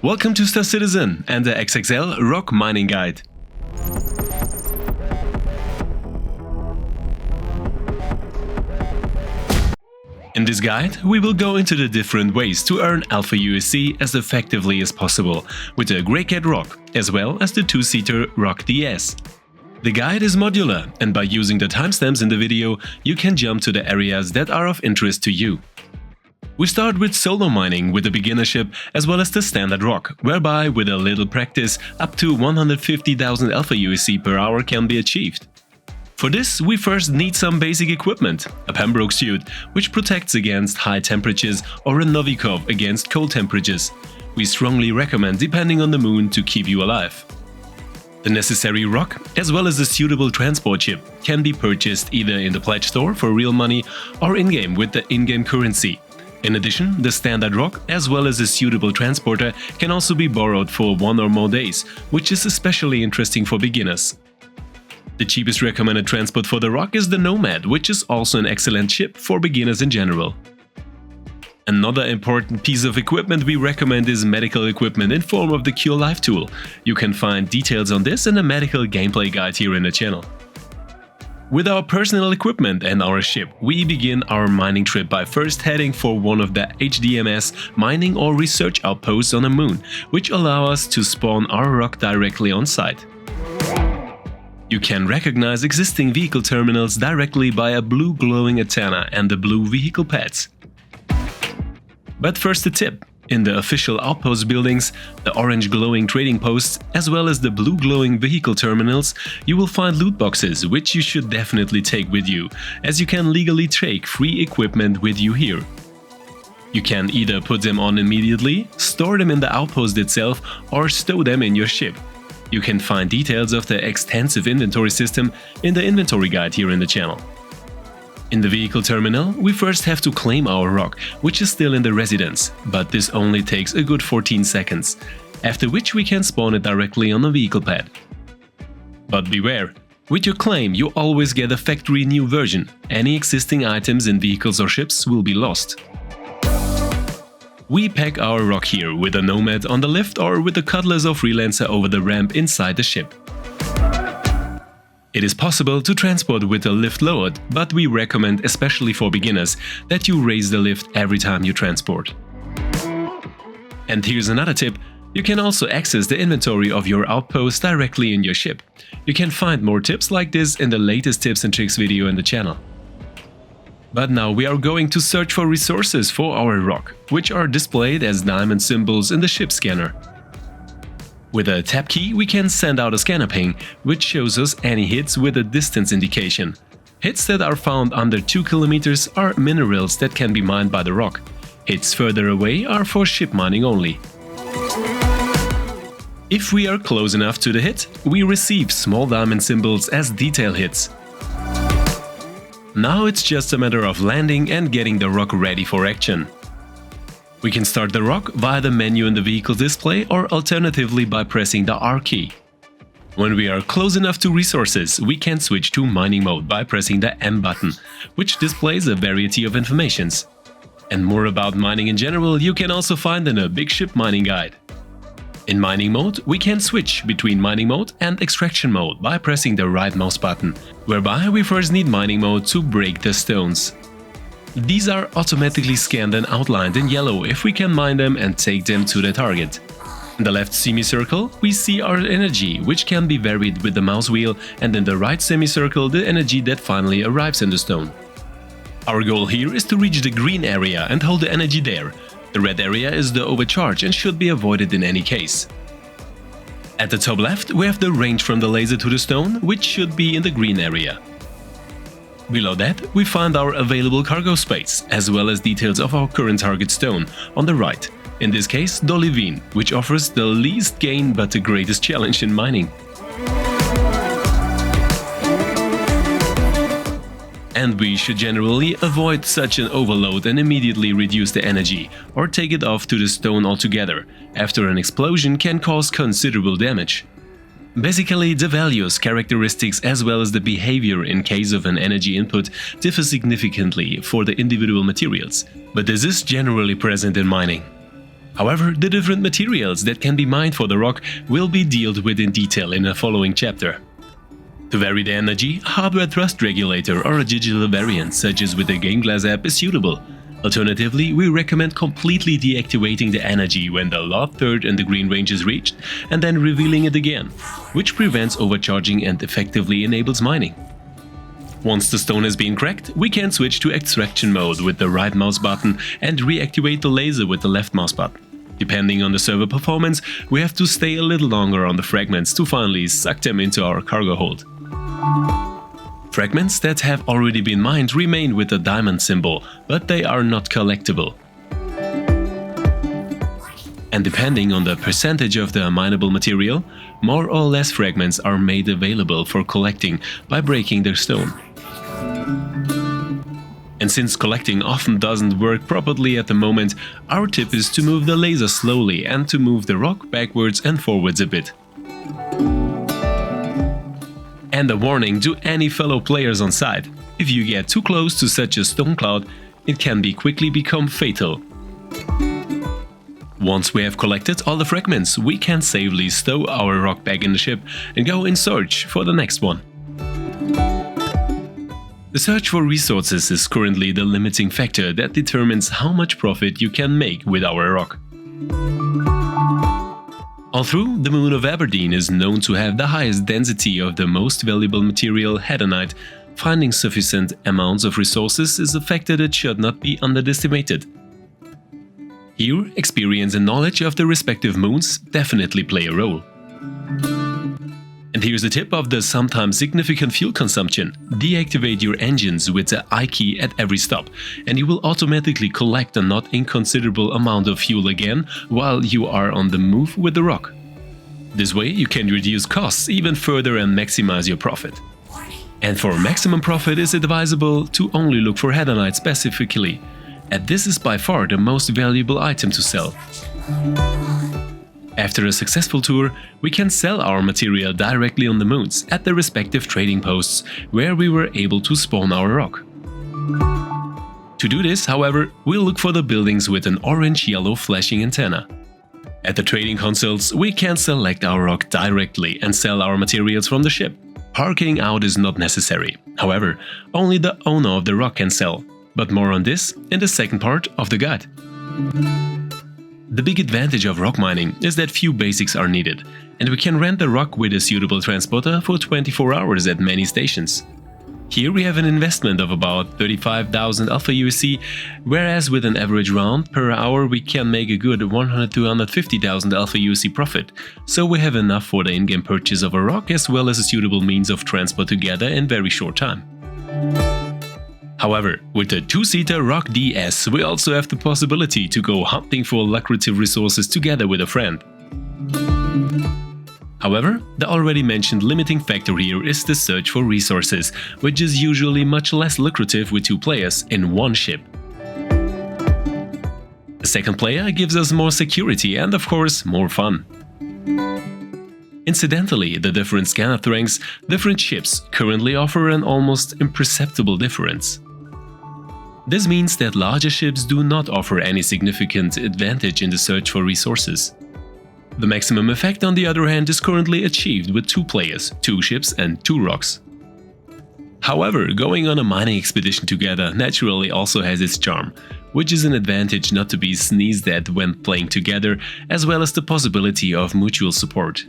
Welcome to Star Citizen and the XXL ROC Mining Guide. In this guide, we will go into the different ways to earn Alpha UEC as effectively as possible with the Greycat ROC as well as the two-seater ROC-DS. The guide is modular, and by using the timestamps in the video, you can jump to the areas that are of interest to you. We start with solo mining with the beginner ship as well as the standard ROC, whereby with a little practice up to 150,000 Alpha UEC per hour can be achieved. For this, we first need some basic equipment, a Pembroke suit, which protects against high temperatures, or a Novikov against cold temperatures. We strongly recommend depending on the moon to keep you alive. The necessary ROC, as well as a suitable transport ship, can be purchased either in the pledge store for real money or in-game with the in-game currency. In addition, the standard ROC, as well as a suitable transporter, can also be borrowed for 1 or more days, which is especially interesting for beginners. The cheapest recommended transport for the ROC is the Nomad, which is also an excellent ship for beginners in general. Another important piece of equipment we recommend is medical equipment in form of the Cure Life tool. You can find details on this in a medical gameplay guide here in the channel. With our personal equipment and our ship, we begin our mining trip by first heading for one of the HDMS mining or research outposts on the moon, which allow us to spawn our ROC directly on site. You can recognize existing vehicle terminals directly by a blue glowing antenna and the blue vehicle pads. But first a tip. In the official outpost buildings, the orange glowing trading posts, as well as the blue glowing vehicle terminals, you will find loot boxes, which you should definitely take with you, as you can legally take free equipment with you here. You can either put them on immediately, store them in the outpost itself, or stow them in your ship. You can find details of the extensive inventory system in the inventory guide here in the channel. In the vehicle terminal, we first have to claim our ROC, which is still in the residence, but this only takes a good 14 seconds, after which we can spawn it directly on the vehicle pad. But beware, with your claim you always get a factory new version. Any existing items in vehicles or ships will be lost. We pack our ROC here with a Nomad on the lift or with the Cutlass or Freelancer over the ramp inside the ship. It is possible to transport with the lift lowered, but we recommend, especially for beginners, that you raise the lift every time you transport. And here's another tip: you can also access the inventory of your outpost directly in your ship. You can find more tips like this in the latest tips and tricks video in the channel. But now we are going to search for resources for our ROC, which are displayed as diamond symbols in the ship scanner. With a tab key we can send out a scanner ping, which shows us any hits with a distance indication. Hits that are found under 2 km are minerals that can be mined by the ROC. Hits further away are for ship mining only. If we are close enough to the hit, we receive small diamond symbols as detail hits. Now it's just a matter of landing and getting the ROC ready for action. We can start the ROC via the menu in the vehicle display or alternatively by pressing the R key. When we are close enough to resources, we can switch to mining mode by pressing the M button, which displays a variety of informations. And more about mining in general you can also find in a Big Ship Mining Guide. In mining mode, we can switch between mining mode and extraction mode by pressing the right mouse button, whereby we first need mining mode to break the stones. These are automatically scanned and outlined in yellow if we can mine them and take them to the target. In the left semicircle, we see our energy, which can be varied with the mouse wheel, and in the right semicircle the energy that finally arrives in the stone. Our goal here is to reach the green area and hold the energy there. The red area is the overcharge and should be avoided in any case. At the top left we have the range from the laser to the stone, which should be in the green area. Below that, we find our available cargo space, as well as details of our current target stone, on the right, in this case Dolivine, which offers the least gain but the greatest challenge in mining. And we should generally avoid such an overload and immediately reduce the energy, or take it off to the stone altogether, after an explosion can cause considerable damage. Basically, the values, characteristics as well as the behavior in case of an energy input differ significantly for the individual materials, but this is generally present in mining. However, the different materials that can be mined for the rock will be dealt with in detail in a following chapter. To vary the energy, a hardware thrust regulator or a digital variant such as with the Game Glass app is suitable. Alternatively, we recommend completely deactivating the energy when the low third and the green range is reached and then revealing it again, which prevents overcharging and effectively enables mining. Once the stone has been cracked, we can switch to extraction mode with the right mouse button and reactivate the laser with the left mouse button. Depending on the server performance, we have to stay a little longer on the fragments to finally suck them into our cargo hold. Fragments that have already been mined remain with the diamond symbol, but they are not collectible. And depending on the percentage of the mineable material, more or less fragments are made available for collecting by breaking their stone. And since collecting often doesn't work properly at the moment, our tip is to move the laser slowly and to move the rock backwards and forwards a bit. And a warning to any fellow players on site: if you get too close to such a stone cloud, it can quickly become fatal. Once we have collected all the fragments, we can safely stow our rock back in the ship and go in search for the next one. The search for resources is currently the limiting factor that determines how much profit you can make with our rock. Although the Moon of Aberdeen is known to have the highest density of the most valuable material, hedanite, finding sufficient amounts of resources is a factor that should not be underestimated. Here, experience and knowledge of the respective moons definitely play a role. And here's a tip of the sometimes significant fuel consumption: deactivate your engines with the I key at every stop, and you will automatically collect a not inconsiderable amount of fuel again while you are on the move with the rock. This way you can reduce costs even further and maximize your profit. And for maximum profit, it's advisable to only look for hedanite specifically, and this is by far the most valuable item to sell. After a successful tour, we can sell our material directly on the moons at the respective trading posts where we were able to spawn our rock. To do this, however, we'll look for the buildings with an orange-yellow flashing antenna. At the trading consoles, we can select our rock directly and sell our materials from the ship. Parking out is not necessary. However, only the owner of the rock can sell. But more on this in the second part of the guide. The big advantage of rock mining is that few basics are needed, and we can rent the rock with a suitable transporter for 24 hours at many stations. Here we have an investment of about 35,000 aUEC, whereas with an average round per hour we can make a good 100 to 150,000 aUEC profit, so we have enough for the in-game purchase of a rock as well as a suitable means of transport together in very short time. However, with the two-seater ROC-DS, we also have the possibility to go hunting for lucrative resources together with a friend. However, the already mentioned limiting factor here is the search for resources, which is usually much less lucrative with two players in one ship. The second player gives us more security and, of course, more fun. Incidentally, the different scanner strengths, different ships currently offer an almost imperceptible difference. This means that larger ships do not offer any significant advantage in the search for resources. The maximum effect, on the other hand, is currently achieved with two players, two ships and two rocks. However, going on a mining expedition together naturally also has its charm, which is an advantage not to be sneezed at when playing together, as well as the possibility of mutual support.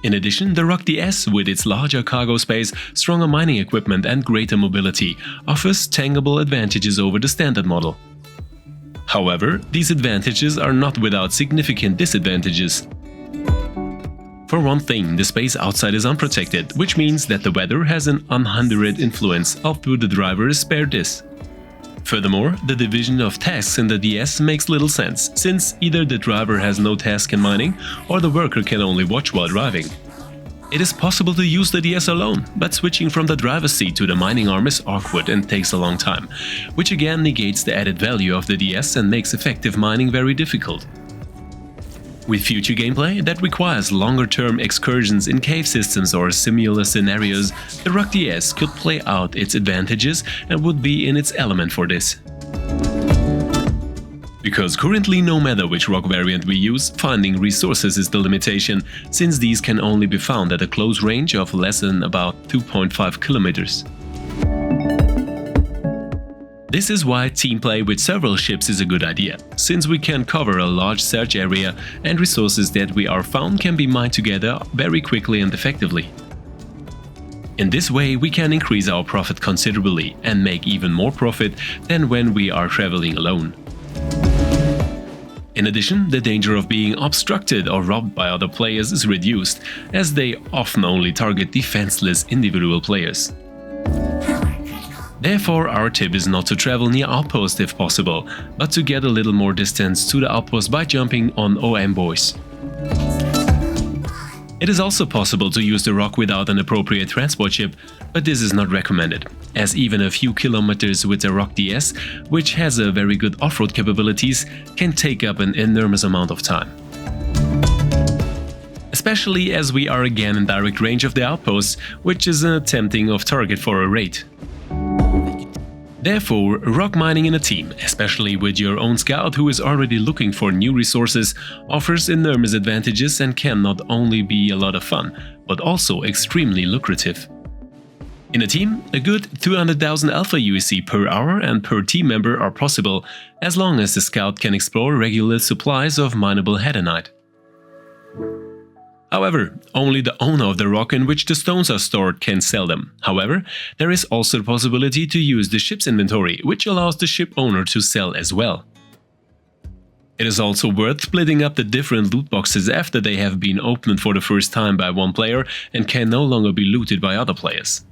In addition, the ROC-DS, with its larger cargo space, stronger mining equipment and greater mobility, offers tangible advantages over the standard model. However, these advantages are not without significant disadvantages. For one thing, the space outside is unprotected, which means that the weather has an unhindered influence, although the driver is spared this. Furthermore, the division of tasks in the DS makes little sense, since either the driver has no task in mining, or the worker can only watch while driving. It is possible to use the DS alone, but switching from the driver's seat to the mining arm is awkward and takes a long time, which again negates the added value of the DS and makes effective mining very difficult. With future gameplay that requires longer-term excursions in cave systems or similar scenarios, the ROC-DS could play out its advantages and would be in its element for this. Because currently, no matter which rock variant we use, finding resources is the limitation, since these can only be found at a close range of less than about 2.5 kilometers. This is why team play with several ships is a good idea, since we can cover a large search area and resources that we are found can be mined together very quickly and effectively. In this way, we can increase our profit considerably and make even more profit than when we are traveling alone. In addition, the danger of being obstructed or robbed by other players is reduced, as they often only target defenseless individual players. Therefore, our tip is not to travel near outpost if possible, but to get a little more distance to the outpost by jumping on OM buoys. It is also possible to use the ROC without an appropriate transport ship, but this is not recommended, as even a few kilometers with a ROC-DS, which has a very good off-road capabilities, can take up an enormous amount of time. Especially as we are again in direct range of the outpost, which is a tempting of target for a raid. Therefore, rock mining in a team, especially with your own scout who is already looking for new resources, offers enormous advantages and can not only be a lot of fun, but also extremely lucrative. In a team, a good 200,000 alpha UEC per hour and per team member are possible, as long as the scout can explore regular supplies of mineable hedanite. However, only the owner of the rock in which the stones are stored can sell them. However, there is also the possibility to use the ship's inventory, which allows the ship owner to sell as well. It is also worth splitting up the different loot boxes after they have been opened for the first time by one player and can no longer be looted by other players.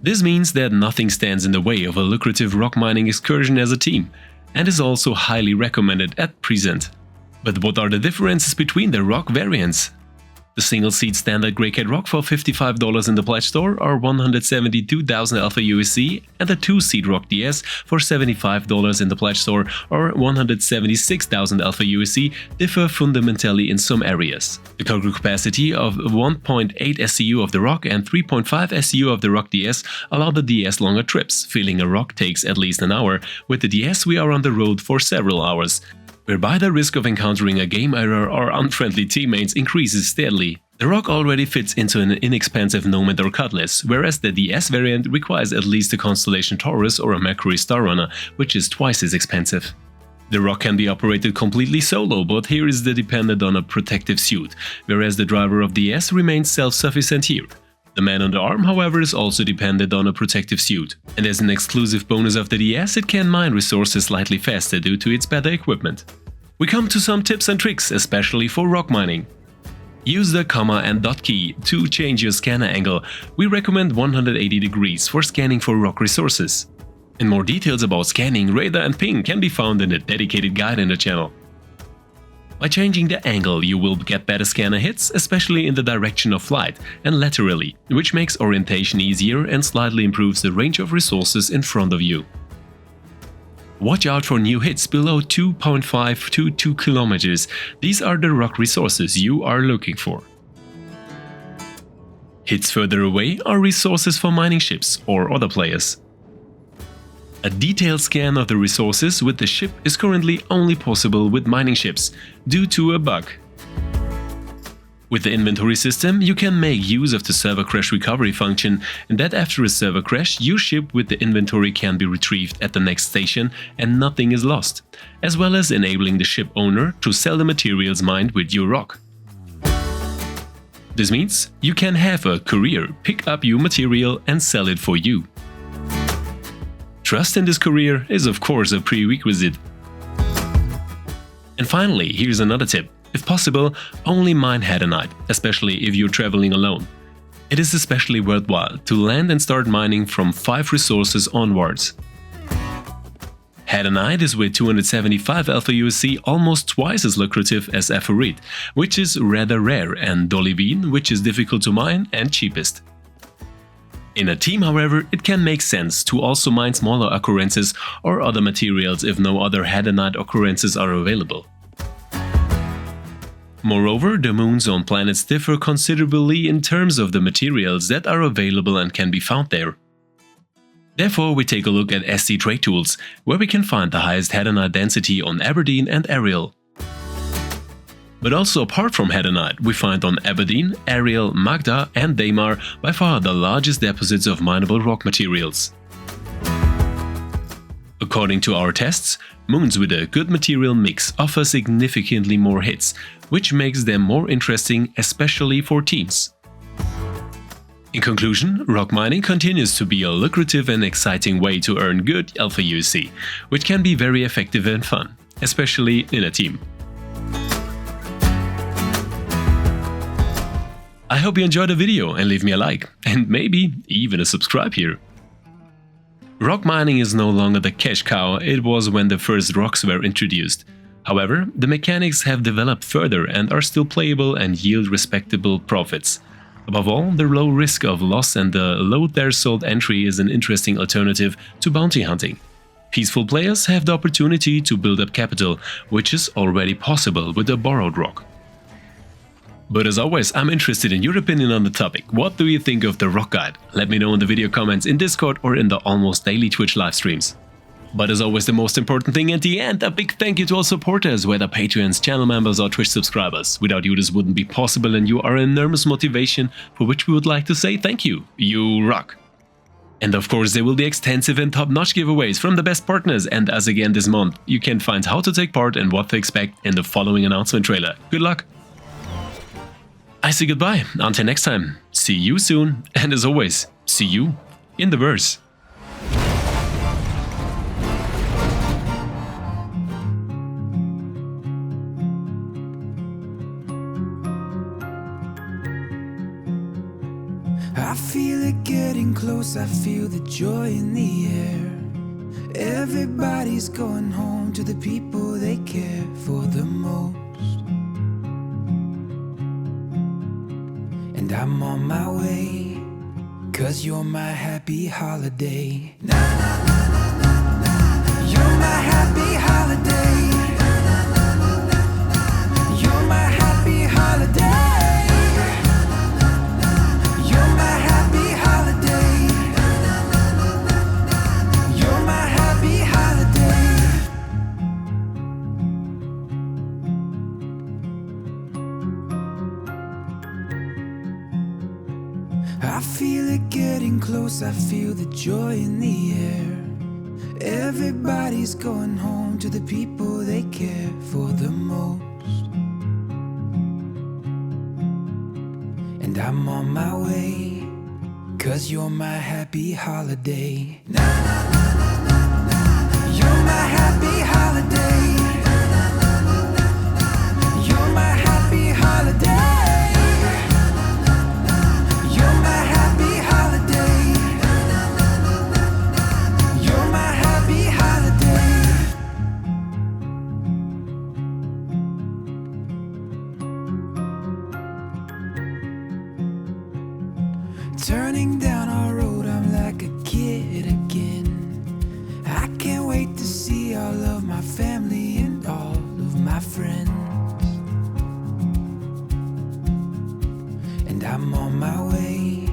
This means that nothing stands in the way of a lucrative rock mining excursion as a team, and is also highly recommended at present. But what are the differences between the ROC variants? The single-seat standard Greycat ROC for $55 in the pledge store or 172,000 alpha UEC, and the two-seat ROC-DS for $75 in the pledge store or 176,000 alpha UEC differ fundamentally in some areas. The cargo capacity of 1.8 SCU of the ROC and 3.5 SCU of the ROC-DS allow the DS longer trips. Filling a ROC takes at least an hour, with the DS we are on the road for several hours, whereby the risk of encountering a game error or unfriendly teammates increases steadily. The ROC already fits into an inexpensive Nomad or Cutlass, whereas the DS variant requires at least a Constellation Taurus or a Mercury Star Runner, which is twice as expensive. The ROC can be operated completely solo, but here is dependent on a protective suit, whereas the driver of DS remains self-sufficient here. The man on the arm, however, is also dependent on a protective suit, and as an exclusive bonus of the DS, it can mine resources slightly faster due to its better equipment. We come to some tips and tricks, especially for rock mining. Use the comma and dot key to change your scanner angle. We recommend 180 degrees for scanning for rock resources. And more details about scanning, radar and ping can be found in a dedicated guide in the channel. By changing the angle, you will get better scanner hits, especially in the direction of flight and laterally, which makes orientation easier and slightly improves the range of resources in front of you. Watch out for new hits below 2.5 to 2 kilometers. These are the rock resources you are looking for. Hits further away are resources for mining ships or other players. A detailed scan of the resources with the ship is currently only possible with mining ships, due to a bug. With the inventory system, you can make use of the server crash recovery function, and that after a server crash, your ship with the inventory can be retrieved at the next station and nothing is lost, as well as enabling the ship owner to sell the materials mined with your ROC. This means you can have a courier pick up your material and sell it for you. Trust in this courier is of course a prerequisite. And finally, here's another tip. If possible, only mine hedanite, especially if you're traveling alone. It is especially worthwhile to land and start mining from 5 resources onwards. Hedanite is with 275 alpha UEC almost twice as lucrative as aphorite, which is rather rare, and dolivine, which is difficult to mine and cheapest. In a team, however, it can make sense to also mine smaller occurrences or other materials if no other hedanite occurrences are available. Moreover, the moons on planets differ considerably in terms of the materials that are available and can be found there. Therefore, we take a look at SD Trade Tools, where we can find the highest headanite density on Aberdeen and Ariel. But also apart from headanite, we find on Aberdeen, Ariel, Magda and Daymar by far the largest deposits of mineable rock materials. According to our tests, moons with a good material mix offer significantly more hits, which makes them more interesting, especially for teams. In conclusion, rock mining continues to be a lucrative and exciting way to earn good alpha UEC, which can be very effective and fun, especially in a team. I hope you enjoyed the video and leave me a like, and maybe even a subscribe here. Rock mining is no longer the cash cow it was when the first rocks were introduced. However, the mechanics have developed further and are still playable and yield respectable profits. Above all, the low risk of loss and the load there sold entry is an interesting alternative to bounty hunting. Peaceful players have the opportunity to build up capital, which is already possible with a borrowed rock. But as always, I'm interested in your opinion on the topic. What do you think of the rock guide? Let me know in the video comments in Discord or in the almost daily Twitch live streams. But as always, the most important thing at the end, a big thank you to all supporters, whether Patreons, channel members or Twitch subscribers. Without you this wouldn't be possible and you are an enormous motivation for which we would like to say thank you. You rock! And of course there will be extensive and top-notch giveaways from the best partners, and as again this month, you can find how to take part and what to expect in the following announcement trailer. Good luck! I say goodbye, until next time, see you soon, and as always, see you in the verse. I feel it getting close, I feel the joy in the air. Everybody's going home to the people they care for the most. And I'm on my way, 'cause you're my happy holiday. Na, na, na, na, na, na. You're my happy holiday. Na, na, na, na, na, na. You're my happy holiday. I feel it getting close, I feel the joy in the air. Everybody's going home to the people they care for the most. And I'm on my way, 'cause you're my happy holiday. Na, na, na, na, na, na. You're my happy holiday. Na, na, na, na, na, na. You're my happy holiday. Turning down our road, I'm like a kid again. I can't wait to see all of my family and all of my friends. And I'm on my way,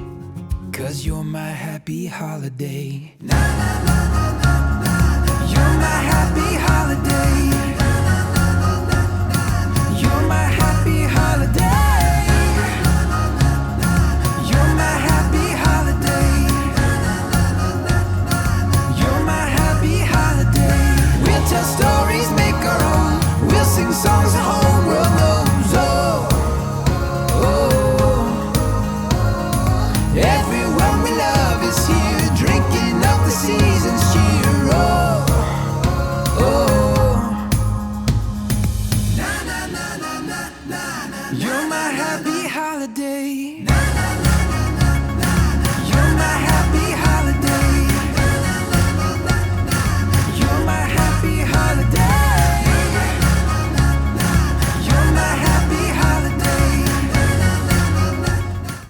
'cause you're my happy holiday. Na, na, na, na, na, na. You're my happy holiday.